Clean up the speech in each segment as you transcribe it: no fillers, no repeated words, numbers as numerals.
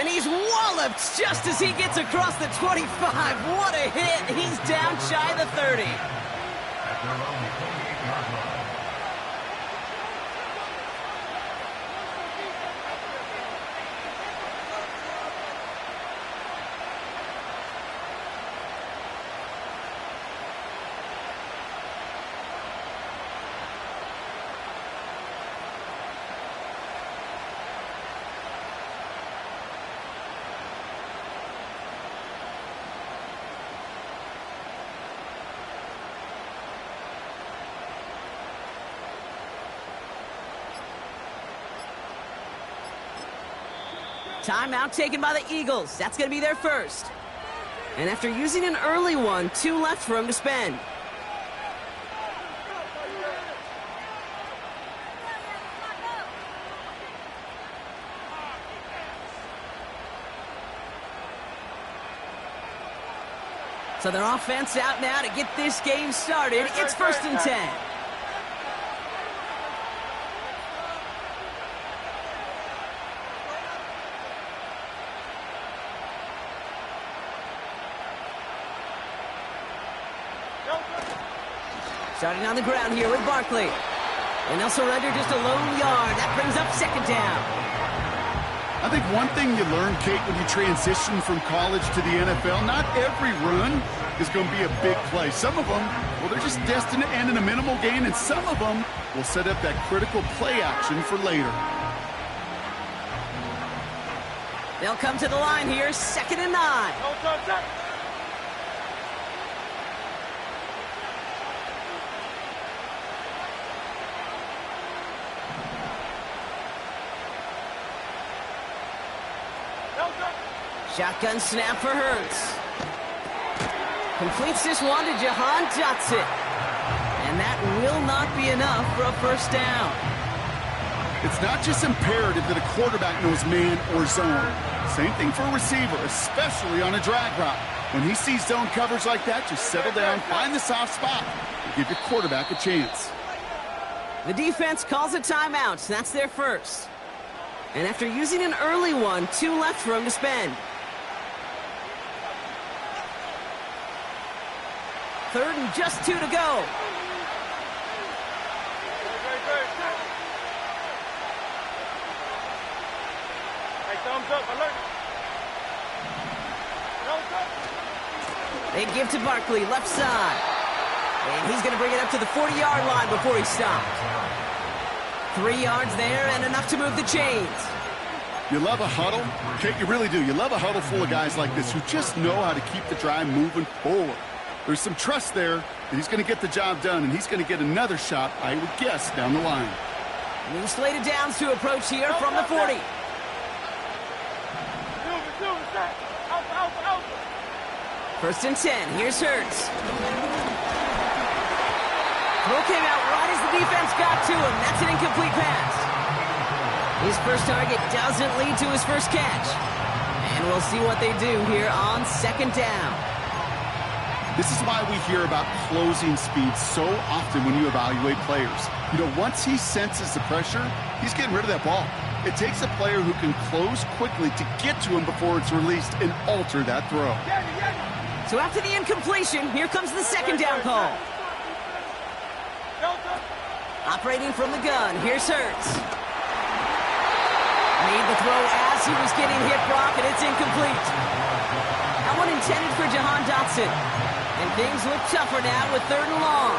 And he's walloped just as he gets across the 25. What a hit. He's down shy of the 30. Timeout taken by the Eagles. That's going to be their first. And after using an early one, 2 left for him to spend. So their offense out now to get this game started. It's 1st and 10. Starting on the ground here with Barkley. And they'll surrender just a lone yard. That brings up 2nd down. I think one thing you learn, Kate, when you transition from college to the NFL, not every run is going to be a big play. Some of them, well, they're just destined to end in a minimal gain, and some of them will set up that critical play action for later. They'll come to the line here, 2nd and 9. Shotgun snap for Hurts. Completes this one to Jahan Dotson. And that will not be enough for a 1st down. It's not just imperative that a quarterback knows man or zone. Same thing for a receiver, especially on a drag route. When he sees zone coverage like that, just settle down, find the soft spot, and give your quarterback a chance. The defense calls a timeout. That's their first. And after using an early one, 2 left for him to spend. 3rd and just 2 to go. They give to Barkley, left side. And he's going to bring it up to the 40-yard line before he stopped. 3 yards there and enough to move the chains. You love a huddle? Kate, you really do. You love a huddle full of guys like this who just know how to keep the drive moving forward. There's some trust there that he's going to get the job done, and he's going to get another shot, I would guess, down the line. New slated downs to approach here from the 40. First and 10. Here's Hurts. Throw came out right as the defense got to him. That's an incomplete pass. His first target doesn't lead to his first catch. And we'll see what they do here on 2nd down. This is why we hear about closing speed so often when you evaluate players. You know, once he senses the pressure, he's getting rid of that ball. It takes a player who can close quickly to get to him before it's released and alter that throw. So after the incompletion, here comes the 2nd down call. Operating from the gun, here's Hurts. Made the throw as he was getting hit, Brock, and it's incomplete. That one intended for Jahan Dotson. And things look tougher now with 3rd and long.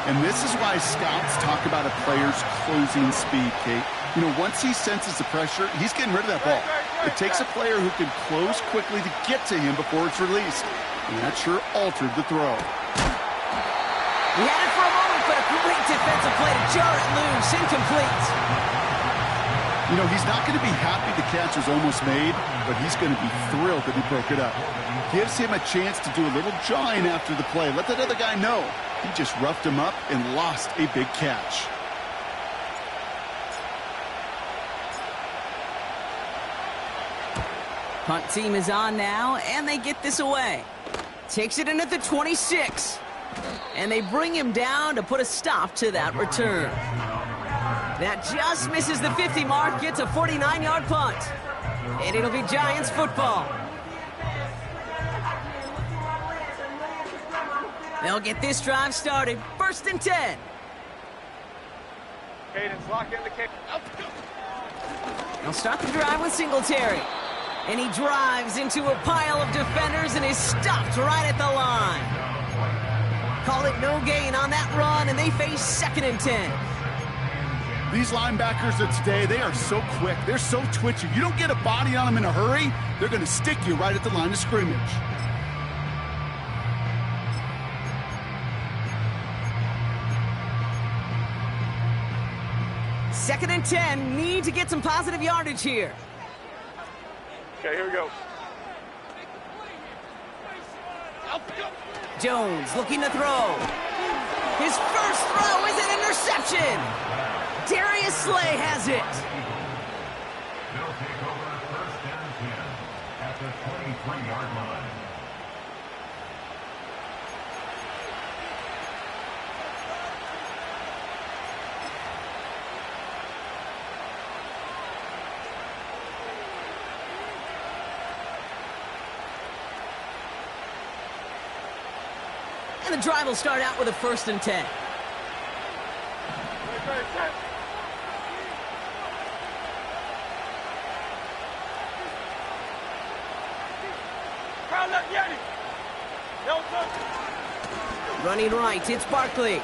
And this is why scouts talk about a player's closing speed, Kate. You know, once he senses the pressure, he's getting rid of that ball. It takes a player who can close quickly to get to him before it's released. And that sure altered the throw. He had it for a moment, but a great defensive play to jar it loose. Incomplete. You know, he's not going to be happy the catch was almost made, but he's going to be thrilled that he broke it up. Gives him a chance to do a little jawing after the play. Let that other guy know he just roughed him up and lost a big catch. Punt team is on now, and they get this away. Takes it in at the 26. And they bring him down to put a stop to that return. That just misses the 50 mark, gets a 49-yard punt. And it'll be Giants football. They'll get this drive started. 1st and 10. Cadence, lock in the cadence. They'll start the drive with Singletary. And he drives into a pile of defenders and is stopped right at the line. Call it no gain on that run, and they face 2nd and 10. These linebackers of today, they are so quick. They're so twitchy. You don't get a body on them in a hurry, they're going to stick you right at the line of scrimmage. Second and 10, need to get some positive yardage here. Okay, here we go. Jones looking to throw. His first throw is an interception. Darius Slay has it. They'll take over 1st and 10 at the 23-yard line. And the drive will start out with a 1st and 10. Running right, it's Barkley.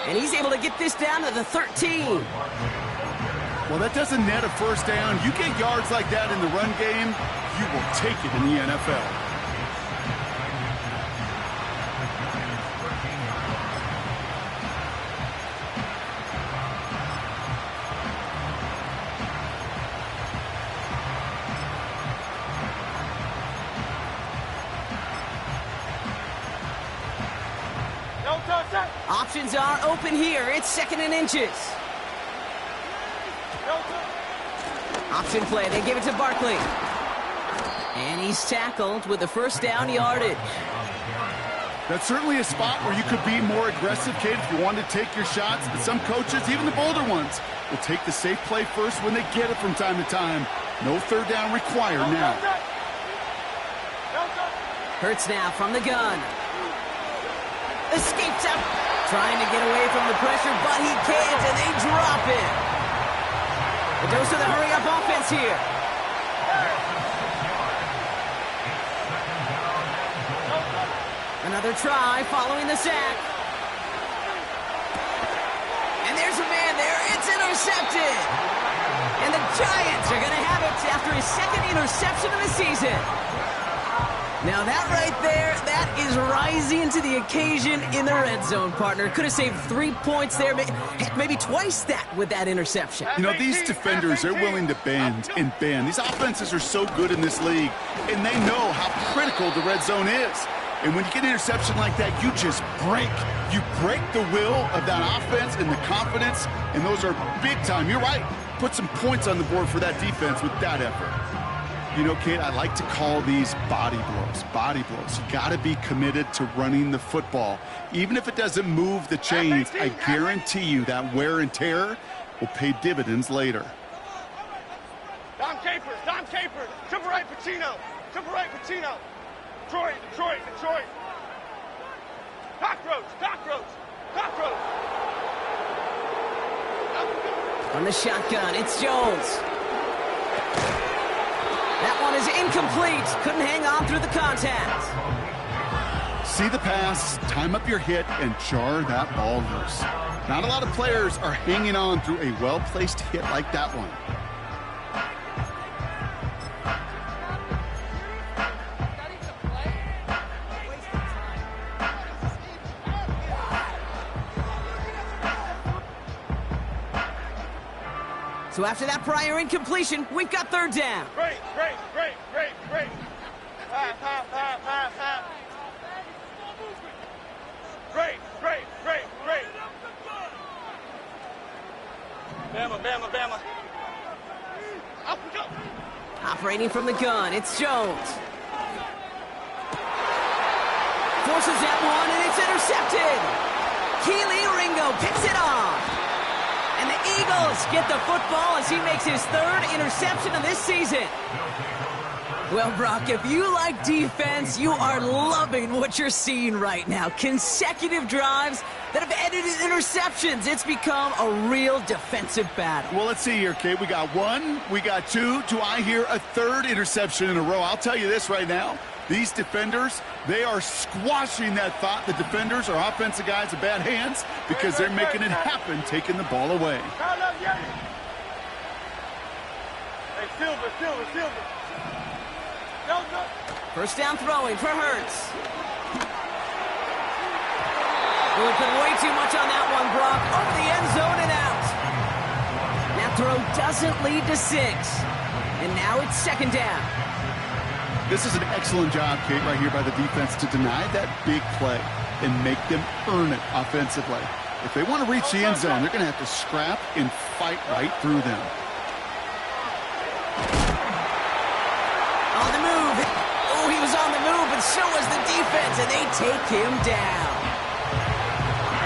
And he's able to get this down to the 13. Well, that doesn't net a 1st down. You get yards like that in the run game, you will take it in the NFL. Options are open here. It's 2nd and inches. Option play. They give it to Barkley. And he's tackled with the 1st down yardage. That's certainly a spot where you could be more aggressive, kid, if you want to take your shots. But some coaches, even the bolder ones, will take the safe play first when they get it from time to time. No 3rd down required now. Hurts now from the gun. Escapes out. Trying to get away from the pressure, but he can't, and they drop it. A dose of the hurry-up offense here. Another try following the sack. And there's a man there. It's intercepted. And the Giants are going to have it after his 2nd interception of the season. Now that right there, that is rising to the occasion in the red zone, partner. Could have saved 3 points there, maybe twice that with that interception. You know, these defenders, they're willing to bend and bend. These offenses are so good in this league, and they know how critical the red zone is. And when you get an interception like that, you just break. You break the will of that offense and the confidence, and those are big time. You're right. Put some points on the board for that defense with that effort. You know, Kate, I like to call these body blows. Body blows. You got to be committed to running the football. Even if it doesn't move the chains, I guarantee you that wear and tear will pay dividends later. Dom Capers. Triple right, Pacino. Detroit. Cockroach. On the shotgun, it's Jones. That one is incomplete. Couldn't hang on through the contact. See the pass, time up your hit, and jar that ball loose. Not a lot of players are hanging on through a well-placed hit like that one. So after that prior incompletion, we've got 3rd down. Great. Bama. Up we go. Operating from the gun, it's Jones. Forces that one, and it's intercepted. Keely Ringo picks it off. And the Eagles get the football as he makes his third interception of this season. Well, Brock, if you like defense, you are loving what you're seeing right now. Consecutive drives that have ended in interceptions. It's become a real defensive battle. Well, let's see here, Kate. We got one, we got two. Do I hear a third interception in a row? I'll tell you this right now. These defenders, they are squashing that thought. The defenders are offensive guys with bad hands because they're making it happen, taking the ball away. Hey, Silver. No. First down throwing for Hurts. We'll put way too much on that one, Brock. Over the end zone and out. That throw doesn't lead to 6. And now it's second down. This is an excellent job, Kate, right here by the defense to deny that big play and make them earn it offensively. If they want to reach the end zone, they're going to have to scrap and fight right through them. On the move. Oh, he was on the move, and so was the defense, and they take him down.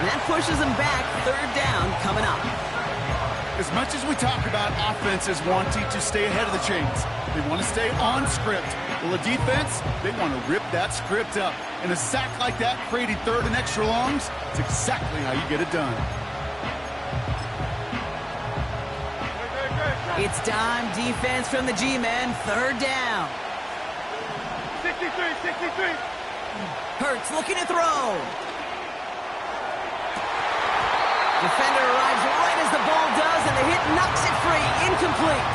And that pushes them back. Third down coming up. As much as we talk about offenses wanting to stay ahead of the chains, they want to stay on script. Well, the defense, they want to rip that script up. And a sack like that, creating third and extra longs, it's exactly how you get it done. It's dime defense from the G-men. Third down. 63. Hurts looking to throw. Defender arrives right as the ball does, and the hit knocks it free. Incomplete.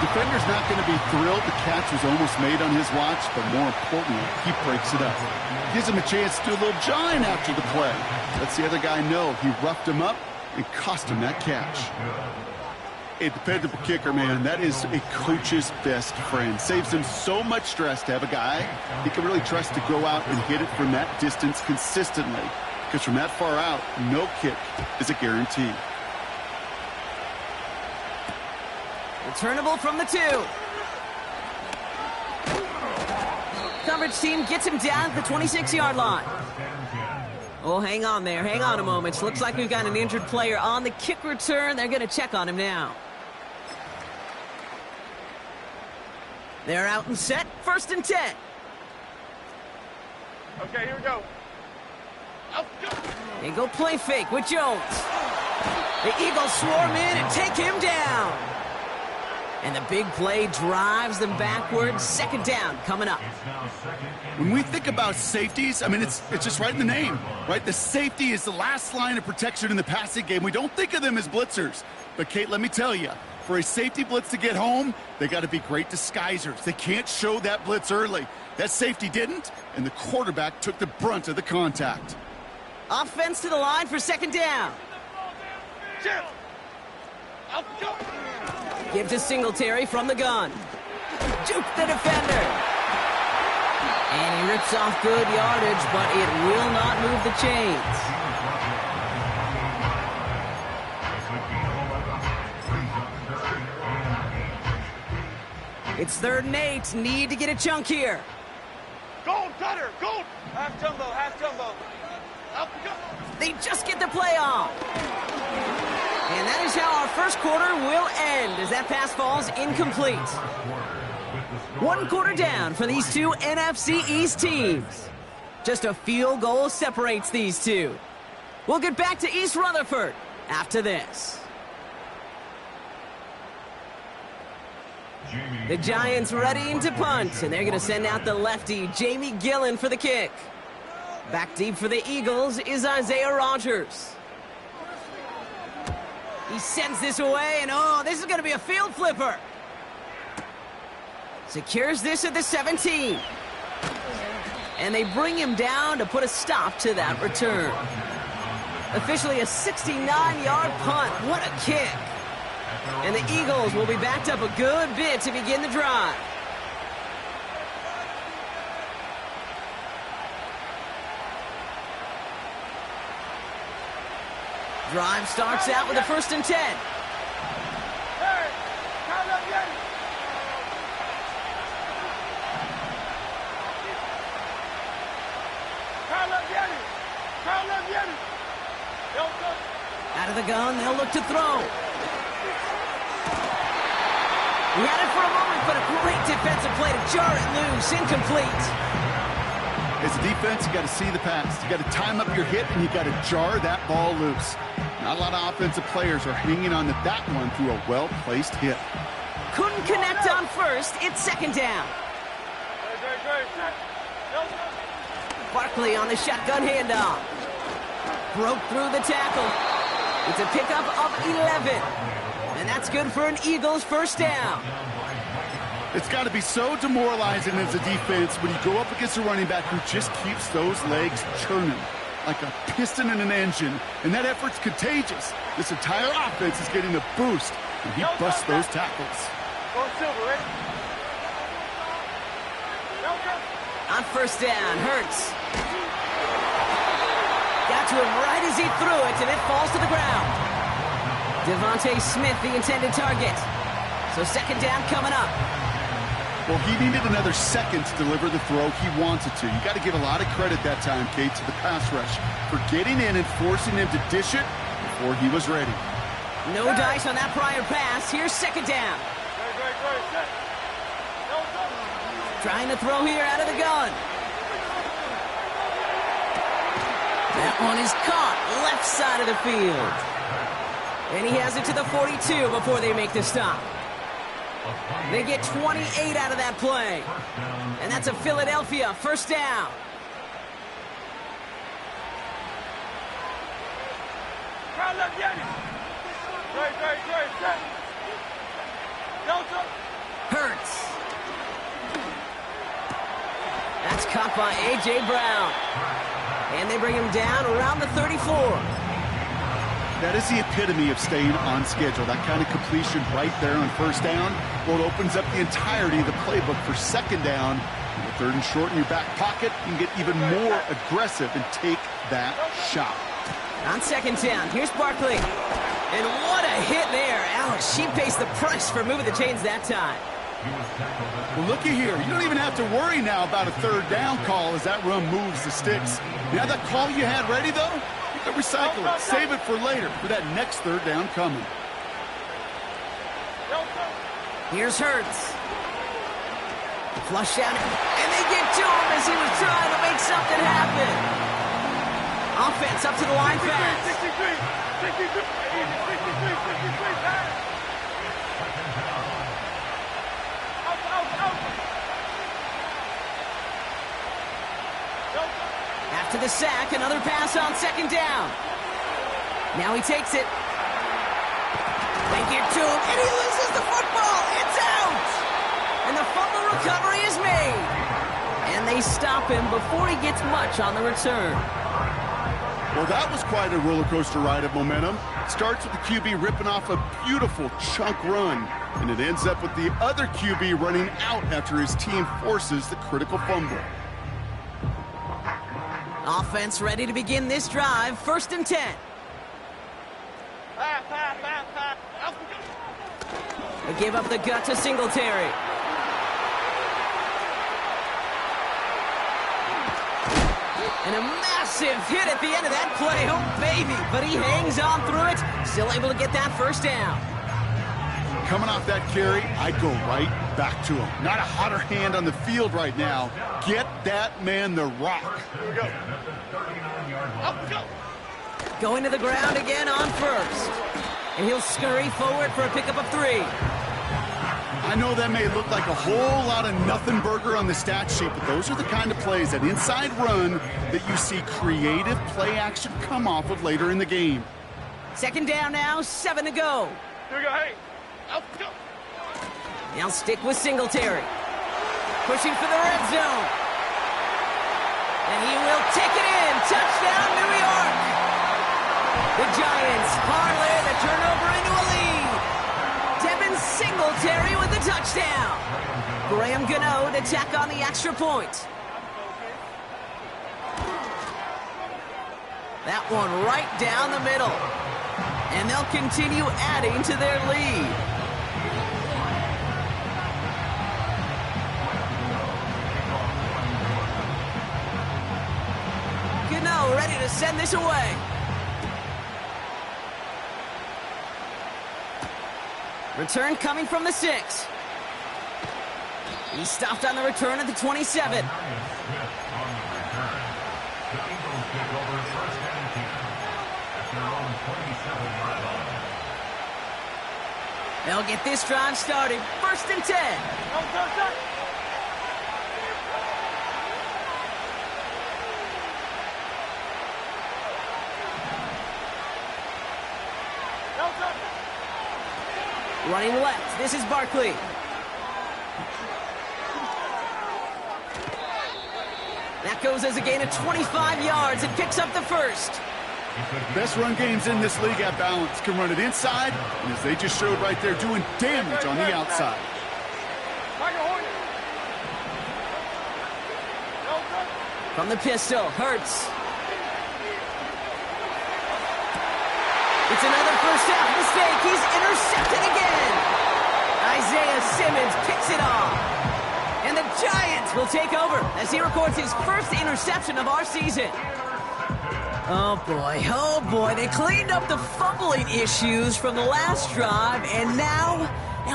Defender's not going to be thrilled the catch was almost made on his watch, but more importantly, he breaks it up. Gives him a chance to do a little jawing after the play. Lets the other guy know he roughed him up and cost him that catch. A dependable kicker, man, that is a coach's best friend. Saves him so much stress to have a guy he can really trust to go out and hit it from that distance consistently. Because from that far out, no kick is a guarantee. Returnable from the 2. Coverage team gets him down at the 26-yard line. Oh, hang on there. Hang on a moment. Looks like we've got an injured player on the kick return. They're going to check on him now. They're out and set. First and 10. Okay, here we go. They go play fake with Jones. The Eagles swarm in and take him down. And the big play drives them backwards. Second down coming up. When we think about safeties, I mean, it's just right in the name, right? The safety is the last line of protection in the passing game. We don't think of them as blitzers. But, Kate, let me tell you, for a safety blitz to get home, they got to be great disguisers. They can't show that blitz early. That safety didn't, and the quarterback took the brunt of the contact. Offense to the line for second down. Chip. Up, go. Give to Singletary from the gun. Juke the defender. And he rips off good yardage, but it will not move the chains. It's 3rd and 8. Need to get a chunk here. Gold, cutter, gold. Half jumbo. Up, go. They just get the play off. And that is how our first quarter will end as that pass falls incomplete. 1 quarter down for these two NFC East teams. Just a field goal separates these two. We'll get back to East Rutherford after this. The Giants readying to punt, and they're going to send out the lefty, Jamie Gillen, for the kick. Back deep for the Eagles is Isaiah Rogers. He sends this away, and oh, this is going to be a field flipper. Secures this at the 17. And they bring him down to put a stop to that return. Officially a 69-yard punt. What a kick. And the Eagles will be backed up a good bit to begin the drive. Drive starts out with a 1st and 10. Hey, count up, Yeti. Count up, Yeti. Don't go. Out of the gun, they'll look to throw. He had it for a moment, but a great defensive play to jar it loose. Incomplete. As a defense, you got to see the pass. You got to time up your hit, and you got to jar that ball loose. Not a lot of offensive players are hanging on to that one through a well-placed hit. Couldn't connect on first. It's second down. Barkley on the shotgun handoff. Broke through the tackle. It's a pickup of 11. And that's good for an Eagles first down. It's got to be so demoralizing as a defense when you go up against a running back who just keeps those legs churning like a piston in an engine, and that effort's contagious. This entire offense is getting a boost, and he busts those tackles. On first down, Hurts. Got to him right as he threw it, and it falls to the ground. Devontae Smith, the intended target. So second down coming up. Well, he needed another second to deliver the throw he wanted to. You got to give a lot of credit that time, Kate, to the pass rush for getting in and forcing him to dish it before he was ready. No dice on that prior pass. Here's second down. Trying to throw here out of the gun. That one is caught left side of the field. And he has it to the 42 before they make the stop. They get 28 out of that play. And that's a Philadelphia first down. Hurts. That's caught by A.J. Brown. And they bring him down around the 34. That is the epitome of staying on schedule. That kind of completion right there on first down. Well, it opens up the entirety of the playbook for second down. With third and short in your back pocket, you can get even more aggressive and take that shot. On second down, here's Barkley. And what a hit there. Alex, she pays the price for moving the chains that time. Well, looky here. You don't even have to worry now about a third down call as that run moves the sticks. You have that call you had ready, though? You can recycle it. Save it for later for that next third down coming. Here's Hurts. Flush out, and they get to him as he was trying to make something happen. Offense up to the line pass. 63. After the sack, another pass on second down. Now he takes it. They get to him, and he loses the football. It's out! And the fumble recovery is made. And they stop him before he gets much on the return. Well, that was quite a roller coaster ride of momentum. Starts with the QB ripping off a beautiful chunk run, and it ends up with the other QB running out after his team forces the critical fumble. Offense ready to begin this drive. First and 10. They give up the gut to Singletary. And a massive hit at the end of that play. Oh, baby. But he hangs on through it. Still able to get that first down. Coming off that carry, I'd go right back to him. Not a hotter hand on the field right now. Get that man the rock. Here we go. Up, go. Going to the ground again on first. And he'll scurry forward for a pickup of 3. I know that may look like a whole lot of nothing burger on the stat sheet, but those are the kind of plays, that inside run, that you see creative play action come off of later in the game. Second down now, 7 to go. Here we go, hey. Up, go. Now stick with Singletary. Pushing for the red zone. And he will take it in. Touchdown, New York. The Giants parlay the turnover into a lead. Devin Singletary with the touchdown. Graham Gano to tack on the extra point. That one right down the middle. And they'll continue adding to their lead. Gano ready to send this away. Return coming from the 6. He stopped on the return at the 27. They'll get this drive started. 1st and 10. Running left, this is Barkley. That goes as a gain of 25 yards and picks up the 1st. Best run games in this league at balance. Can run it inside, and as they just showed right there, doing damage on the outside. From the pistol, Hurts. It's another first half mistake. He's intercepted again. Isaiah Simmons picks it off. And the Giants will take over as he records his first interception of our season. Oh boy, they cleaned up the fumbling issues from the last drive, and now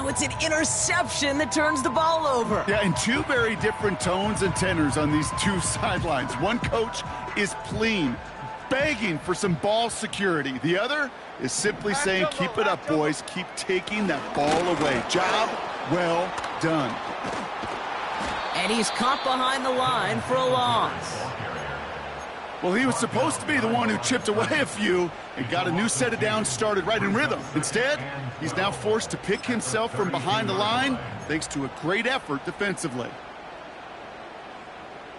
it's an interception that turns the ball over. Yeah, and two very different tones and tenors on these two sidelines. One coach is pleading, begging for some ball security. The other is simply saying, keep it up, boys. Keep taking that ball away. Job well done. And he's caught behind the line for a loss. Well, he was supposed to be the one who chipped away a few and got a new set of downs started right in rhythm. Instead, he's now forced to pick himself from behind the line thanks to a great effort defensively.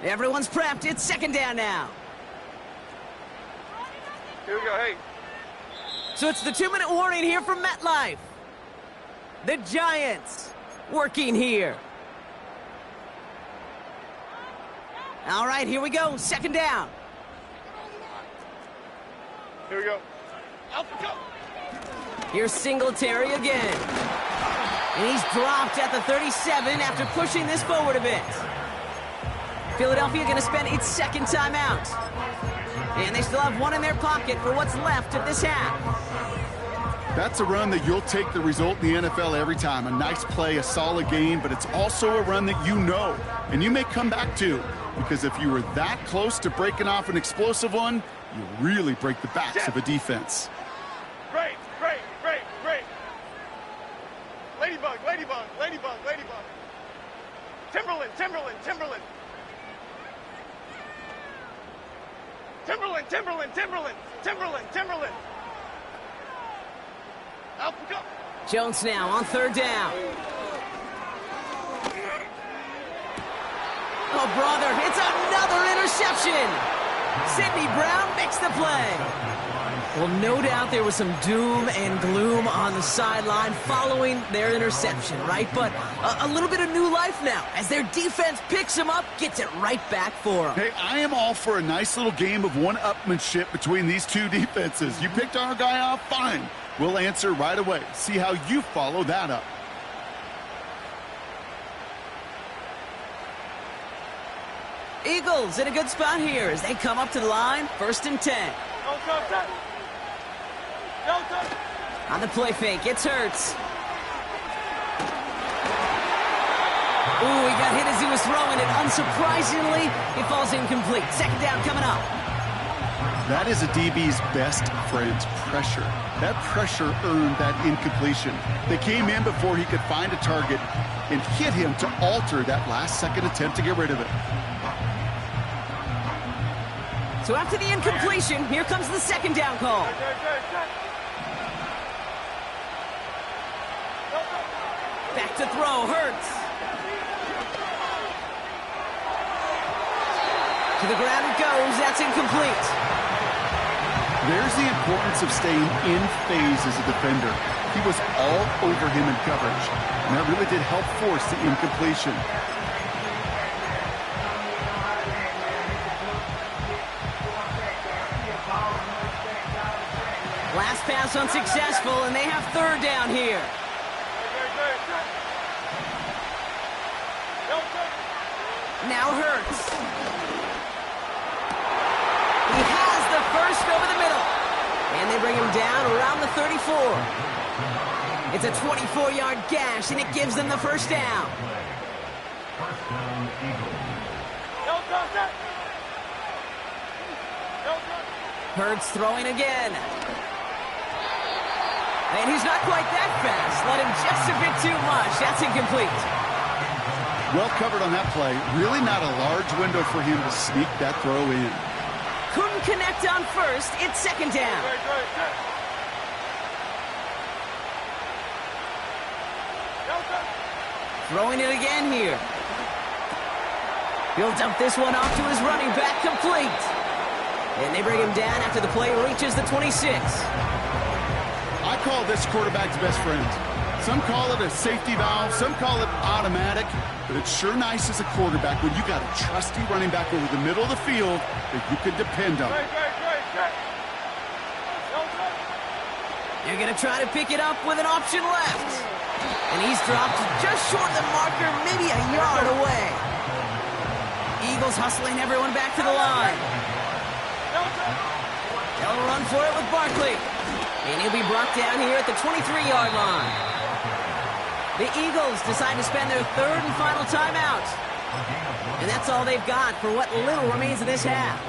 Everyone's prepped. It's 2nd down now. Here we go, hey. So it's the 2-minute warning here from MetLife. The Giants working here. All right, here we go. 2nd down. Here we go. Out, go. Here's Singletary again. And he's dropped at the 37 after pushing this forward a bit. Philadelphia going to spend its 2nd timeout. And they still have one in their pocket for what's left of this half. That's a run that you'll take the result in the NFL every time. A nice play, a solid game, but it's also a run that you know, and you may come back to. Because if you were that close to breaking off an explosive one, you really break the backs of a defense. Great. Ladybug. Timberland. Out, go. Jones now on 3rd down. Oh, brother, it's another interception. Sidney Brown makes the play. Well, no doubt there was some doom and gloom on the sideline following their interception, right? But a little bit of new life now as their defense picks them up, gets it right back for them. Hey, I am all for a nice little game of one-upmanship between these two defenses. You picked our guy off, fine. We'll answer right away. See how you follow that up. Eagles in a good spot here as they come up to the line. 1st and 10. On the play fake, it's Hurts. Ooh, he got hit as he was throwing it. Unsurprisingly, it falls incomplete. 2nd down coming up. That is a DB's best friend, pressure. That pressure earned that incompletion. They came in before he could find a target and hit him to alter that last-second attempt to get rid of it. So after the incompletion, here comes the 2nd down call. Back to throw, Hurts. To the ground it goes, that's incomplete. There's the importance of staying in phase as a defender. He was all over him in coverage, and that really did help force the incompletion. Last pass unsuccessful, and they have 3rd down here. Now Hurts. He has the first over the middle. And they bring him down around the 34. It's a 24-yard gash, and it gives them the first down. First down, Eagles. No contact. No contact. Hurts throwing again. And he's not quite that fast. Let him just a bit too much. That's incomplete. Well covered on that play. Really not a large window for him to sneak that throw in. Couldn't connect on first. It's second down. Right. No contact. Throwing it again here. He'll dump this one off to his running back, complete. And they bring him down after the play reaches the 26. I call this quarterback's best friend. Some call it a safety valve, some call it automatic, but it's sure nice as a quarterback when you got a trusty running back over the middle of the field that you can depend on. Right. No contact. They're going to try to pick it up with an option left. And he's dropped just short of the marker, maybe a yard away. Eagles hustling everyone back to the line. No contact. They'll run for it with Barkley. And he'll be brought down here at the 23-yard line. The Eagles decide to spend their third and final timeout. And that's all they've got for what little remains of this half.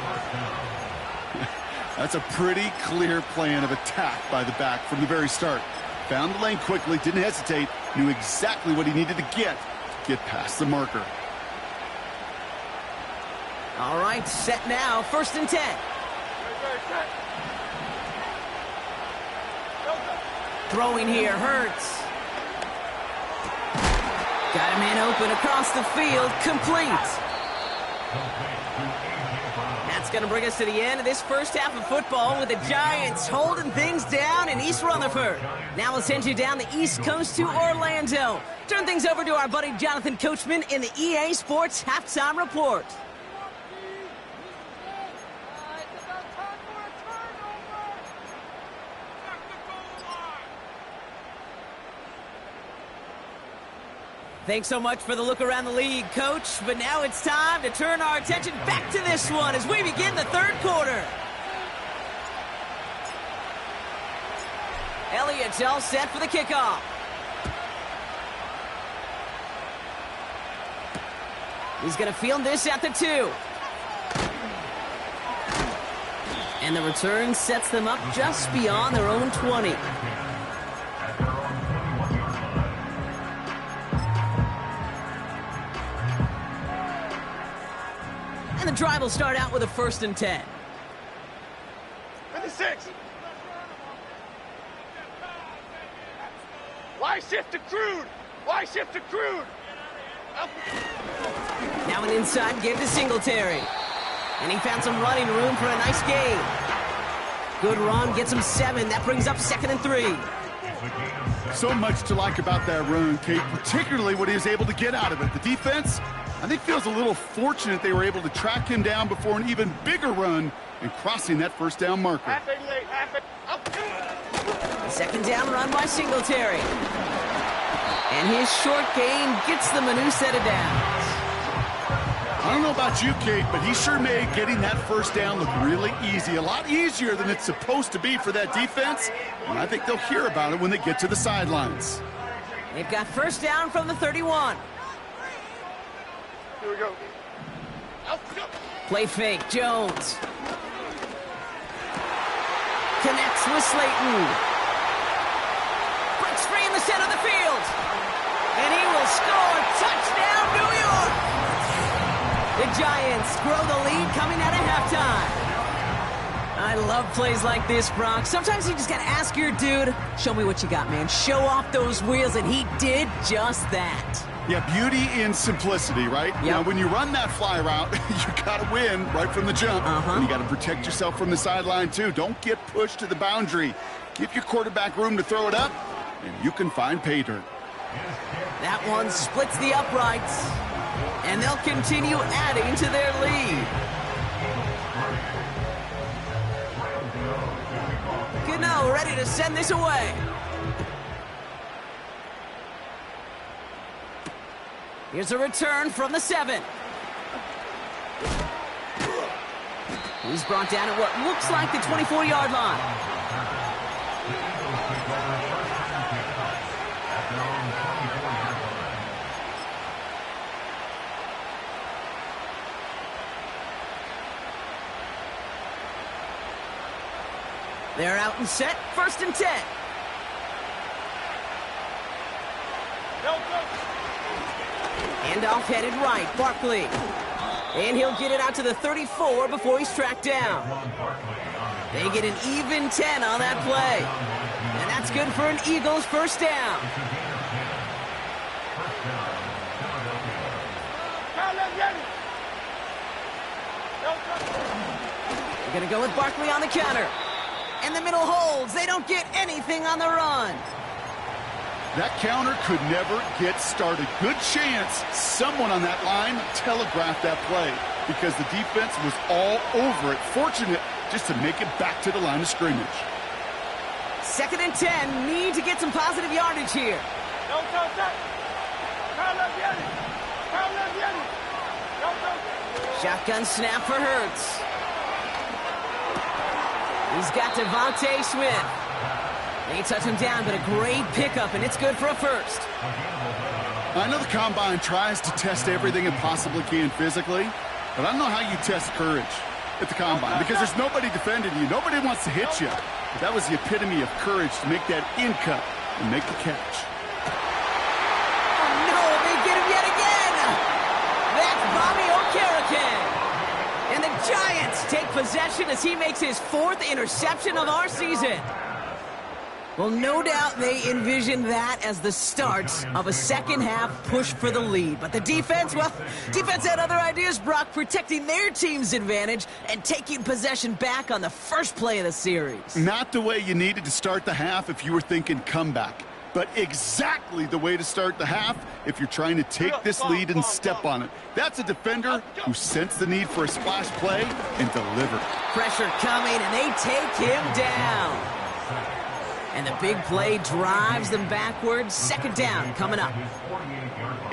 That's a pretty clear plan of attack by the back from the very start. Found the lane quickly, didn't hesitate, knew exactly what he needed to get past the marker. All right, set now, first and 10. Right. No contact. Throwing here, Hurts. Got a man open across the field, complete. That's going to bring us to the end of this first half of football with the Giants holding things down in East Rutherford. Now we'll send you down the East Coast to Orlando. Turn things over to our buddy Jonathan Coachman in the EA Sports Halftime Report. Thanks so much for the look around the league, Coach. But now it's time to turn our attention back to this one as we begin the third quarter. Elliott's all set for the kickoff. He's going to field this at the 2. And the return sets them up just beyond their own 20. And the drive will start out with a first and 10. 56. Why shift to Crude? Why shift to Crude? Now an inside give to Singletary. And he found some running room for a nice gain. Good run, gets him 7. That brings up second and 3. So much to like about that run, Kate, particularly what he was able to get out of it. The defense, I think, feels a little fortunate they were able to track him down before an even bigger run and crossing that first down marker. Half it late, half it. Up. Second down run by Singletary. And his short gain gets them a new set of downs. I don't know about you, Kate, but he sure made getting that first down look really easy. A lot easier than it's supposed to be for that defense. And I think they'll hear about it when they get to the sidelines. They've got first down from the 31. Here we go. Out. Play fake, Jones. Connects with Slayton. Breaks free in the center of the field. And he will score. Touchdown, New York! The Giants grow the lead coming out of halftime. I love plays like this, Brock. Sometimes you just got to ask your dude, show me what you got, man. Show off those wheels, and he did just that. Yeah, beauty in simplicity, right? Yep. Now, when you run that fly route, you got to win right from the jump. And you got to protect yourself from the sideline, too. Don't get pushed to the boundary. Give your quarterback room to throw it up, and you can find pay dirt. That one splits the uprights, and they'll continue adding to their lead. Gano ready to send this away. Here's a return from the 7. He's brought down at what looks like the 24-yard line. They're out and set, 1st and 10. Handoff headed right, Barkley. And he'll get it out to the 34 before he's tracked down. They get an even 10 on that play. And that's good for an Eagles 1st down. They're going to go with Barkley on the counter. And the middle holds. They don't get anything on the run. That counter could never get started. Good chance someone on that line telegraphed that play because the defense was all over it. Fortunate just to make it back to the line of scrimmage. 2nd and 10. Need to get some positive yardage here. Shotgun snap for Hurts. He's got Devontae Smith. They touch him down, but a great pickup, and it's good for a 1st. I know the Combine tries to test everything it possibly can physically, but I don't know how you test courage at the Combine because there's nobody defending you. Nobody wants to hit you. But that was the epitome of courage to make that in cut and make the catch. Oh, no, they get him yet again. That's Bobby Okereke. And the Giants take possession as he makes his 4th interception of our season. Well, no doubt they envisioned that as the start of a second-half push for the lead. But the defense had other ideas, Brock, protecting their team's advantage and taking possession back on the first play of the series. Not the way you needed to start the half if you were thinking comeback, but exactly the way to start the half if you're trying to take this lead and step on it. That's a defender who sensed the need for a splash play and delivered. Pressure coming, and they take him down. And the big play drives them backwards. 2nd down coming up.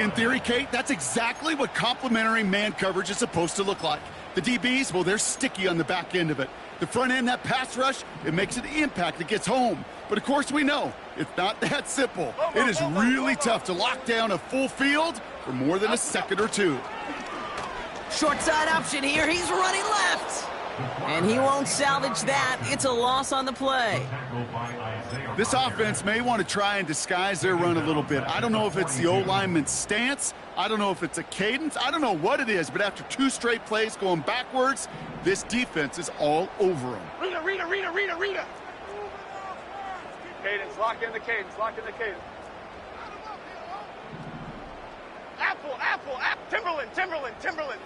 In theory, Kate, that's exactly what complementary man coverage is supposed to look like. The DBs, well, they're sticky on the back end of it. The front end, that pass rush, it makes an impact. It gets home. But, of course, we know it's not that simple. It is really tough to lock down a full field for more than a second or two. Short side option here. He's running left. And he won't salvage that. It's a loss on the play. This offense may want to try and disguise their run a little bit. I don't know if it's the O-lineman's stance. I don't know if it's a cadence. I don't know what it is, but after 2 straight plays going backwards, this defense is all over them. Rita. Cadence, lock in the cadence, Apple. Timberland.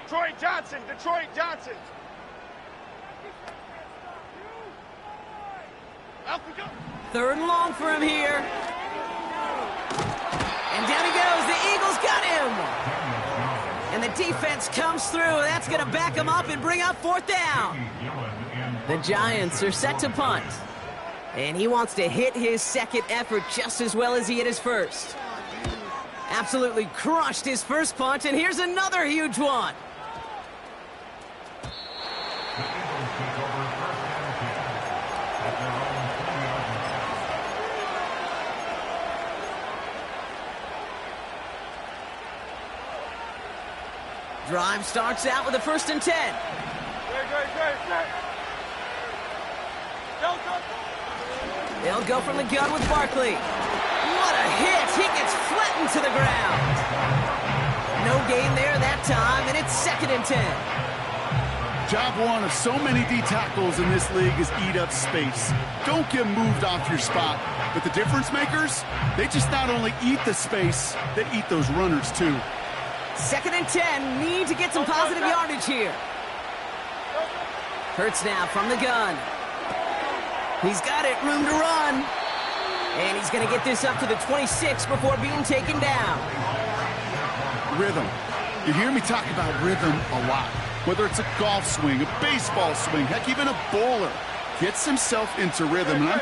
Detroit Johnson. Up we go. 3rd and long for him here. And down he goes. The Eagles got him. And the defense comes through. That's going to back him up and bring up 4th down. The Giants are set to punt. And he wants to hit his 2nd effort just as well as he hit his 1st. Absolutely crushed his 1st punt, and here's another huge one. Drive starts out with a 1st and 10. They'll go from the gun with Barkley. What a hit! He gets flattened to the ground. No gain there that time, and it's 2nd and 10. Job one of so many D tackles in this league is eat up space. Don't get moved off your spot. But the difference makers, they just not only eat the space, they eat those runners too. 2nd and 10. Need to get some positive yardage here. Hurts now from the gun. He's got it. Room to run. And he's going to get this up to the 26 before being taken down. Rhythm. You hear me talk about rhythm a lot. Whether it's a golf swing, a baseball swing, heck, even a bowler gets himself into rhythm. And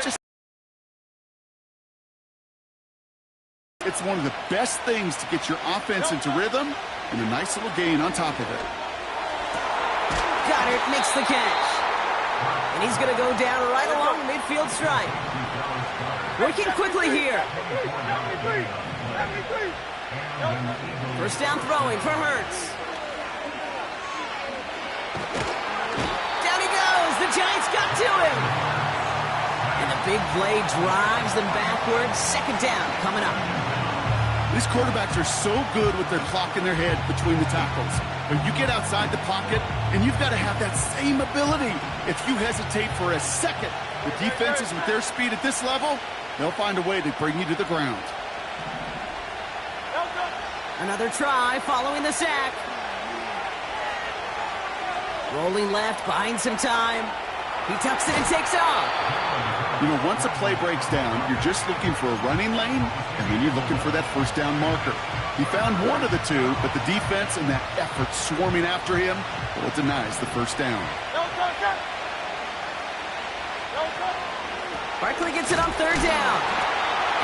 it's one of the best things to get your offense into rhythm and a nice little gain on top of it. Goddard makes the catch. And he's going to go down right along the midfield stripe. Working quickly here. 1st down throwing for Hurts. Giants got to him. And the big play drives them backwards. Second down coming up. These quarterbacks are so good with their clock in their head between the tackles. When you get outside the pocket, and you've got to have that same ability. If you hesitate for a second, the defenses with their speed at this level, they'll find a way to bring you to the ground. Another try following the sack. Rolling left, buying some time. He tucks it and takes off. You know, once a play breaks down, you're just looking for a running lane, and then you're looking for that first down marker. He found one of the two, but the defense and that effort swarming after him, well, it denies the first down. Barkley gets it on third down.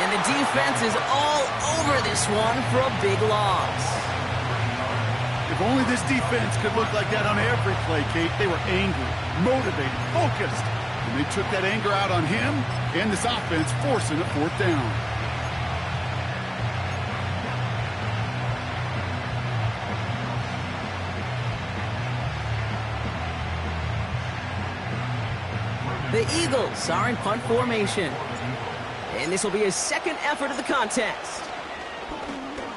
And the defense is all over this one for a big loss. If only this defense could look like that on every play, Kate. They were angry, motivated, focused. And they took that anger out on him and this offense, forcing a fourth down. The Eagles are in punt formation. And this will be his second effort of the contest.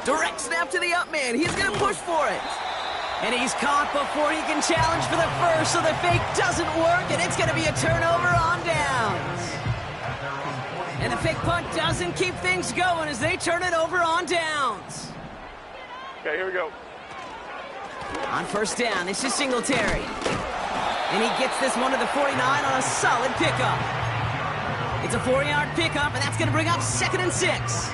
Direct snap to the up man. He's going to push for it. And he's caught before he can challenge for the first, so the fake doesn't work, and it's going to be a turnover on downs. And the fake punt doesn't keep things going as they turn it over on downs. Okay, here we go. On first down, this is Singletary. And he gets this one to the 49 on a solid pickup. It's a 4-yard pickup, and that's going to bring up 2nd and 6.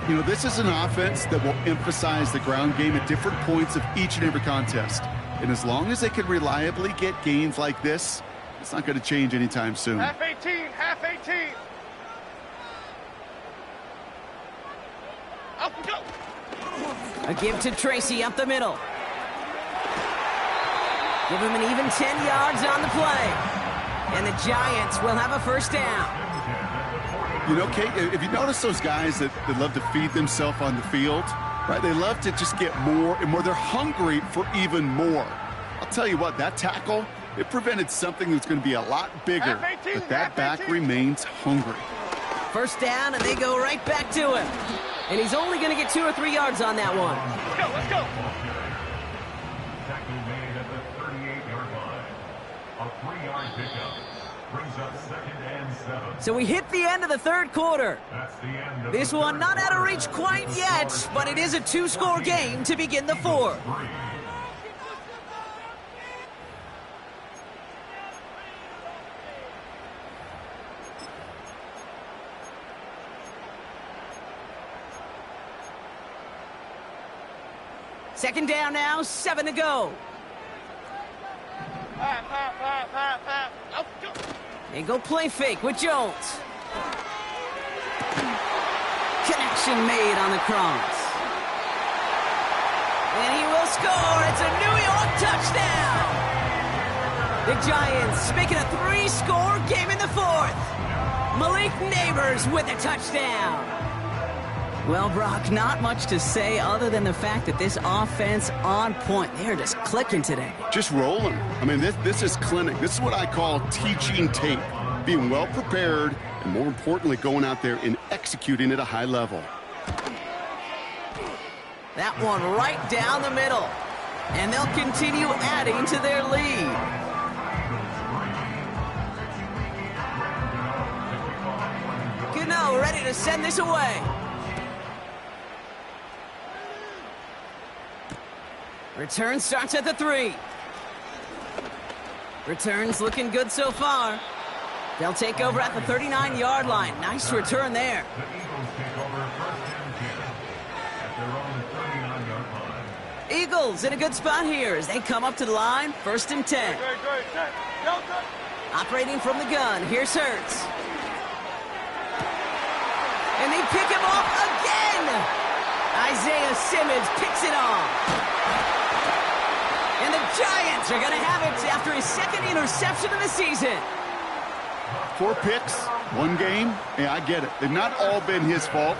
You know, this is an offense that will emphasize the ground game at different points of each and every contest. And as long as they can reliably get gains like this, it's not going to change anytime soon. Half 18, half 18. Up we go. A give to Tracy up the middle. Give him an even 10 yards on the play. And the Giants will have a first down. You know, Kate, if you notice those guys that love to feed themselves on the field, right? They love to just get more and more. They're hungry for even more. I'll tell you what, that tackle, it prevented something that's going to be a lot bigger. But that back remains hungry. First down, and they go right back to him. And he's only going to get 2 or 3 yards on that one. Let's go, let's go. Tackle made at the 38-yard line. A 3-yard pickup brings up 2nd and 7. So we hit the end of the third quarter. That's the end of This the one third not out of quarter. reach quite yet, but it is a 2-score game to begin the fourth. 3. Second down now, 7 to go. Up we go. They go play fake with Jones. Connection made on the cross. And he will score. It's a New York touchdown. The Giants making a 3-score game in the fourth. Malik Neighbors with a touchdown. Well, Brock, not much to say other than the fact that this offense on point. They're just clicking today. Just rolling. I mean, this is clinic. This is what I call teaching tape. Being well prepared, and more importantly, going out there and executing at a high level. That one right down the middle. And they'll continue adding to their lead. Gano ready to send this away. Return starts at the 3. Returns looking good so far. They'll take over at the 39-yard line. Nice return there. The Eagles take over 1st and 10 at their own 39-yard line. Eagles in a good spot here as they come up to the line. 1st and 10. Good. Operating from the gun. Here's Hurts. And they pick him off again. Isaiah Simmons picks it off. And the Giants are going to have it after his 2nd interception of the season. 4 picks, 1 game. Yeah, I get it. They've not all been his fault,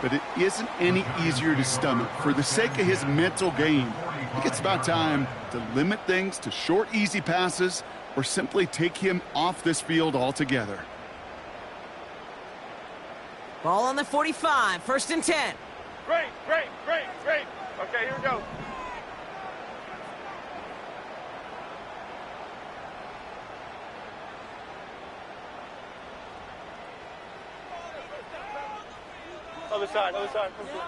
but it isn't any easier to stomach. For the sake of his mental game, I think it's about time to limit things to short, easy passes or simply take him off this field altogether. Ball on the 45, 1st and 10. Great. Okay, here we go. Other side. Come through.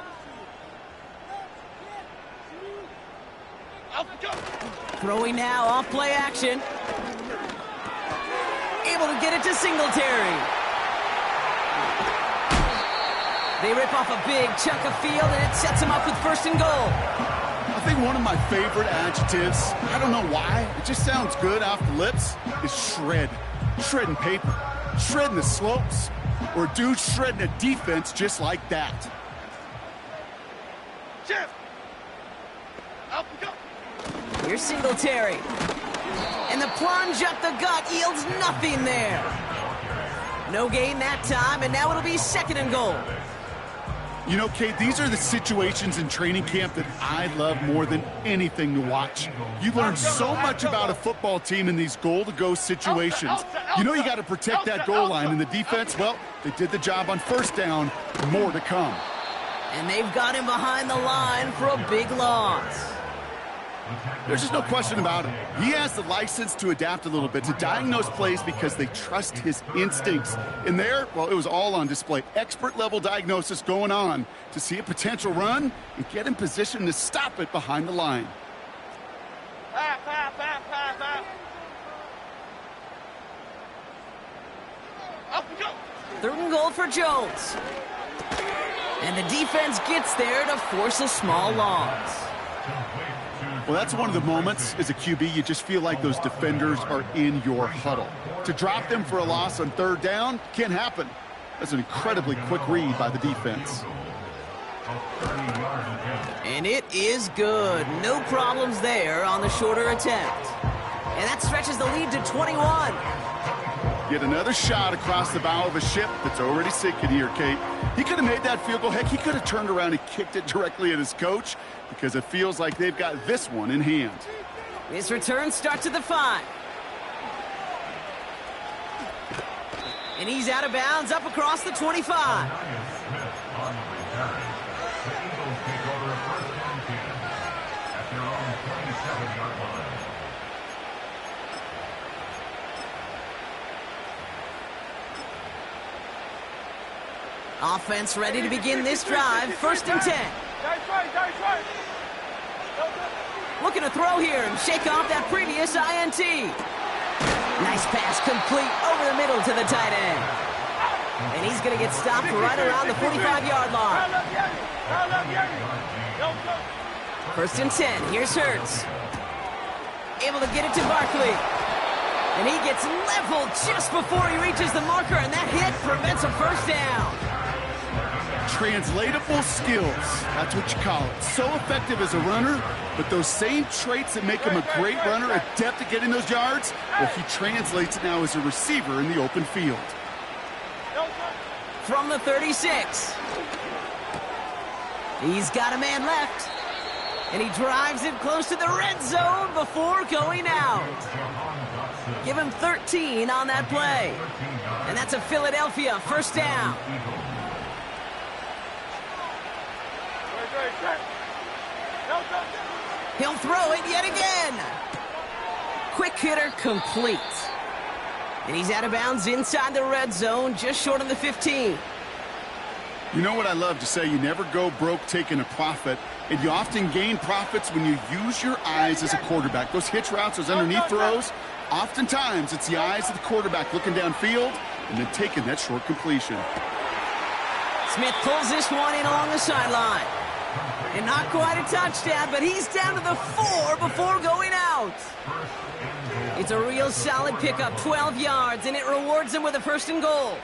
Out, go. Throwing now, off play action. Able to get it to Singletary. They rip off a big chunk of field, and it sets him up with 1st and goal. I think one of my favorite adjectives, I don't know why, it just sounds good off the lips, is shred. Shredding paper, shredding the slopes, or a dude shredding a defense just like that. Shift. Up we go. Here's Singletary. And the plunge up the gut yields nothing there. No gain that time, and now it'll be 2nd and goal. You know, Kate, these are the situations in training camp that I love more than anything to watch. You learn so much about a football team in these goal-to-go situations. You know you got to protect that goal line, and the defense, well, they did the job on 1st down. More to come. And they've got him behind the line for a big loss. There's just no question about it. He has the license to adapt a little bit, to diagnose plays because they trust his instincts. And there, well, it was all on display. Expert-level diagnosis going on to see a potential run and get in position to stop it behind the line. Pass. 3rd and goal for Jones. And the defense gets there to force a small loss. Well, that's one of the moments as a QB you just feel like those defenders are in your huddle. To drop them for a loss on 3rd down can't happen. That's an incredibly quick read by the defense. And it is good. No problems there on the shorter attempt. And that stretches the lead to 21. Yet another shot across the bow of a ship that's already sinking here, Kate. He could have made that field goal. Heck, he could have turned around and kicked it directly at his coach because it feels like they've got this one in hand. This return starts at the 5. And he's out of bounds up across the 25. Offense ready to begin this drive. 1st and 10. Right. Looking to throw here and shake off that previous INT. Nice pass complete over the middle to the tight end. And he's going to get stopped right around the 45-yard line. 1st and 10. Here's Hurts. Able to get it to Barkley. And he gets leveled just before he reaches the marker, and that hit prevents a 1st down. Translatable skills, that's what you call it. So effective as a runner, but those same traits that make him a great runner, adept at getting those yards, well, he translates it now as a receiver in the open field. From the 36. He's got a man left. And he drives it close to the red zone before going out. Give him 13 on that play. And that's a Philadelphia 1st down. He'll throw it yet again. Quick hitter complete. And he's out of bounds inside the red zone, just short of the 15. You know what I love to say? You never go broke taking a profit, and you often gain profits when you use your eyes as a quarterback. Those hitch routes, those underneath throws, oftentimes it's the eyes of the quarterback looking downfield and then taking that short completion. Smith pulls this one in along the sideline. And not quite a touchdown, but he's down to the 4 before going out. It's a real solid pickup, 12 yards, and it rewards him with a 1st and goal.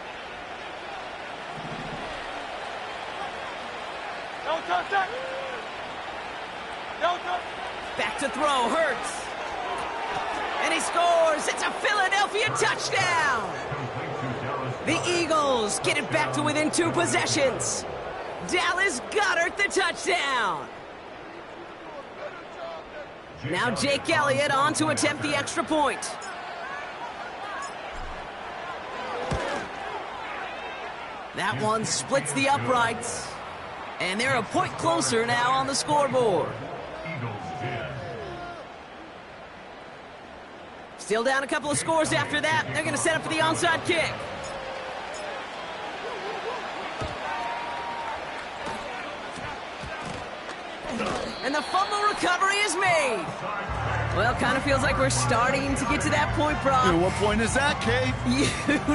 Back to throw, Hurts. And he scores. It's a Philadelphia touchdown. The Eagles get it back to within 2 possessions. Dallas Goedert the touchdown. Now Jake Elliott on to attempt the extra point. That one splits the uprights. And they're a point closer now on the scoreboard. Eagles 10. Still down a couple of scores after that. They're going to set up for the onside kick. And the fumble recovery is made. Well, kind of feels like we're starting to get to that point, Brock. And what point is that, Kate? You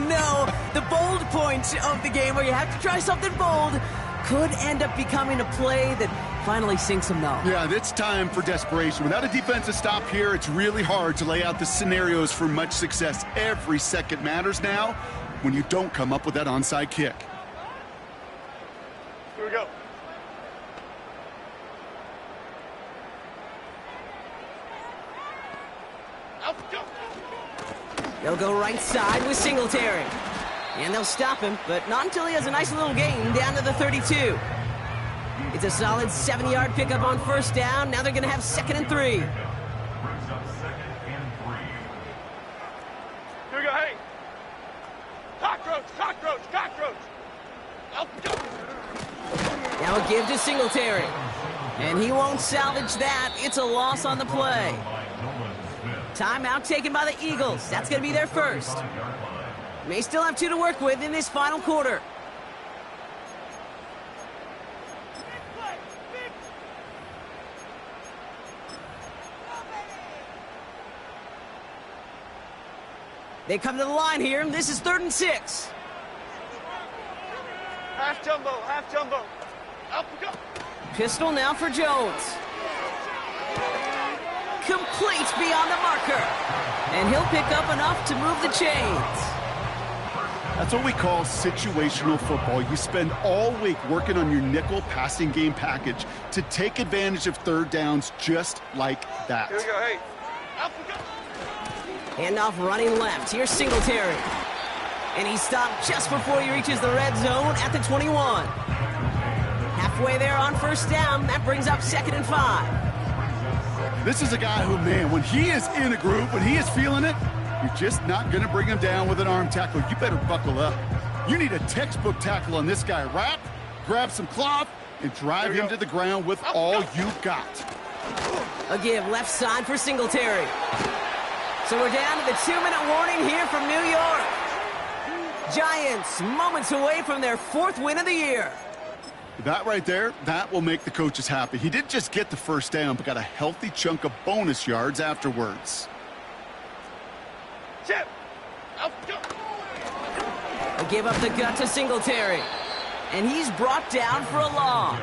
know, the bold point of the game where you have to try something bold could end up becoming a play that finally sinks them, though. Yeah, it's time for desperation. Without a defensive stop here, it's really hard to lay out the scenarios for much success. Every second matters now when you don't come up with that onside kick. Here we go. Out, go. They'll go right side with Singletary. And they'll stop him, but not until he has a nice little gain down to the 32. It's a solid 7-yard pickup on first down. Now they're going to have 2nd and 3. Brings up 2nd and 3. Here we go, hey. Cockroach, cockroach, cockroach. Out, go. Now a give to Singletary. And he won't salvage that. It's a loss on the play. Timeout taken by the Eagles. That's going to be their first. May still have 2 to work with in this final quarter. They come to the line here. This is 3rd and 6. Half jumbo, half jumbo. Out, go. Pistol now for Jones. Complete beyond the marker. And he'll pick up enough to move the chains. That's what we call situational football. You spend all week working on your nickel passing game package to take advantage of third downs just like that. Here we go, hey. Out, go. Handoff running left. Here's Singletary. And he stopped just before he reaches the red zone at the 21. Halfway there on first down. That brings up 2nd and 5. This is a guy who, man, when he is in a groove, when he is feeling it, you're just not going to bring him down with an arm tackle. You better buckle up. You need a textbook tackle on this guy. Wrap, grab some cloth, and drive him to the ground with all you got. A give left side for Singletary. So we're down to the 2-minute warning here from New York. Giants moments away from their 4th win of the year. That right there, that will make the coaches happy. He didn't just get the first down, but got a healthy chunk of bonus yards afterwards. Chip. Out, go. A give up the gut to Singletary. And he's brought down for a loss.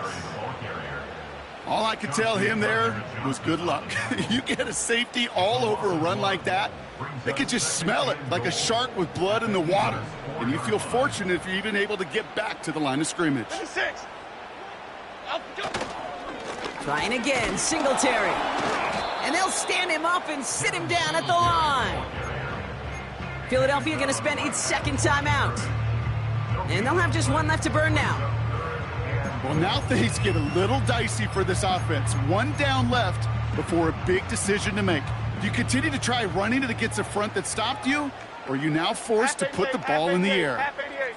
All I could tell him there was good luck. You get a safety all over a run like that, they could just smell it like a shark with blood in the water. And you feel fortunate if you're even able to get back to the line of scrimmage. 26. Out, go. Trying again, Singletary. And they'll stand him up and sit him down at the line. Philadelphia going to spend its 2nd timeout. And they'll have just 1 left to burn now. Well, now things get a little dicey for this offense. 1 down left before a big decision to make. Do you continue to try running it against a front that stopped you? Or are you now forced to put the ball in the air? Half 88.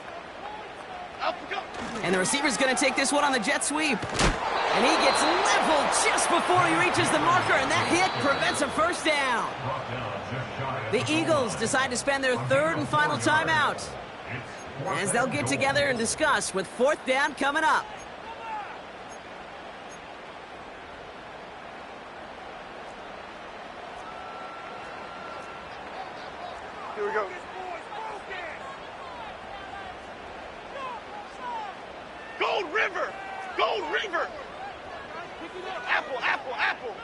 Out, go. And the receiver's going to take this one on the jet sweep. And he gets leveled just before he reaches the marker, and that hit prevents a first down. The Eagles decide to spend their 3rd and final timeout, as they'll get together and discuss with 4th down coming up. Here we go. Gold River! Gold River! Apple, apple, apple!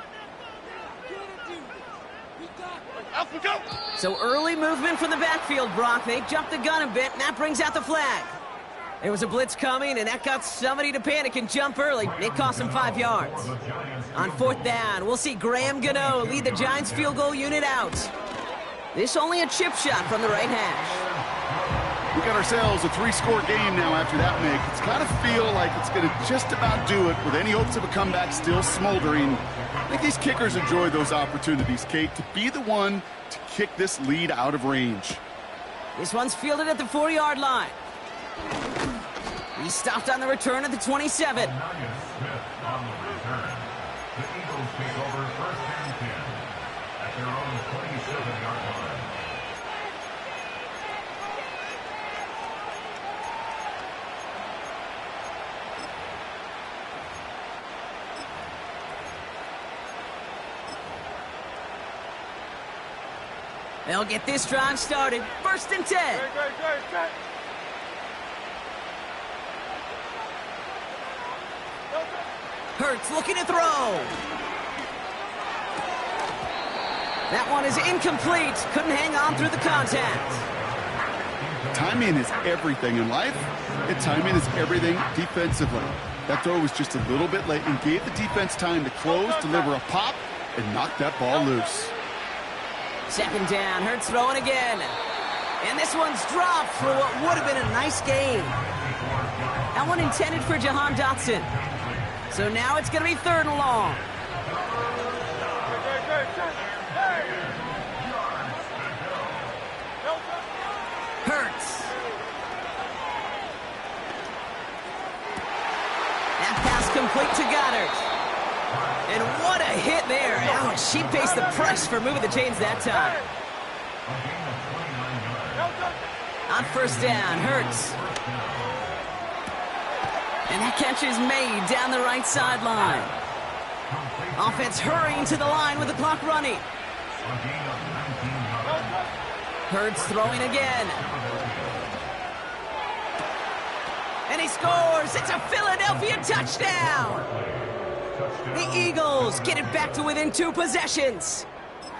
Apple, go! So early movement from the backfield, Brock. They jumped the gun a bit, and that brings out the flag. There was a blitz coming, and that got somebody to panic and jump early. It cost them 5 yards. On 4th down, we'll see Graham Gano lead the Giants field goal unit out. This only a chip shot from the right hash. We got ourselves a 3-score game now after that make. It's got to feel like it's going to just about do it with any hopes of a comeback still smoldering. I think these kickers enjoy those opportunities, Kate, to be the one to kick this lead out of range. This one's fielded at the 4-yard line. He stopped on the return at the 27. Smith on the return. The Eagles take over first and 10 at their own 27-yard line. They'll get this drive started. First and 10. Great. Hurts looking to throw. That one is incomplete. Couldn't hang on through the contact. Timing is everything in life, and timing is everything defensively. That throw was just a little bit late and gave the defense time to close, deliver a pop, and knock that ball loose. Second down, Hurts throwing again. And this one's dropped for what would have been a nice gain. That one intended for Jahan Dotson. So now it's going to be third and long. Hurts. That pass complete to Goddard. And what a hit there. Ouch, she faced the press for moving the chains that time. On first down, Hurts. And that catch is made down the right sideline. Offense hurrying to the line with the clock running. Hurts throwing again. And he scores. It's a Philadelphia touchdown. The Eagles get it back to within 2 possessions.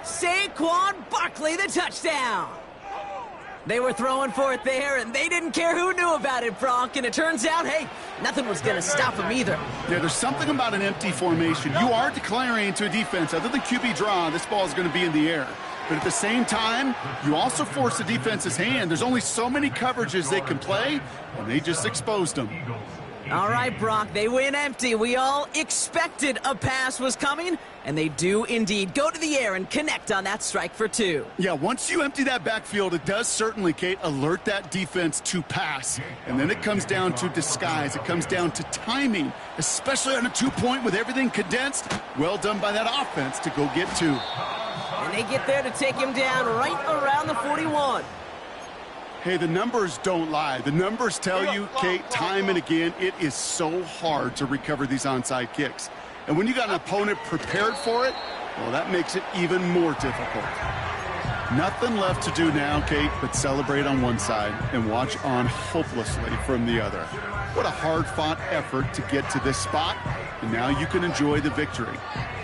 Saquon Barkley, the touchdown. They were throwing for it there, and they didn't care who knew about it, Brock. And it turns out, hey, nothing was going to stop them either. Yeah, there's something about an empty formation. You are declaring to a defense, other than QB draw, this ball is going to be in the air. But at the same time, you also force the defense's hand. There's only so many coverages they can play, and they just exposed them. All right, Brock, they win empty. We all expected a pass was coming, and they do indeed go to the air and connect on that strike for 2. Yeah, once you empty that backfield, it does certainly, Kate, alert that defense to pass. And then it comes down to disguise. It comes down to timing, especially on a 2-point with everything condensed. Well done by that offense to go get 2. And they get there to take him down right around the 41. Hey, the numbers don't lie. The numbers tell you, Kate, time and again, it is so hard to recover these onside kicks. And when you got an opponent prepared for it, well, that makes it even more difficult. Nothing left to do now, Kate, but celebrate on one side and watch on hopelessly from the other. What a hard-fought effort to get to this spot, and now you can enjoy the victory.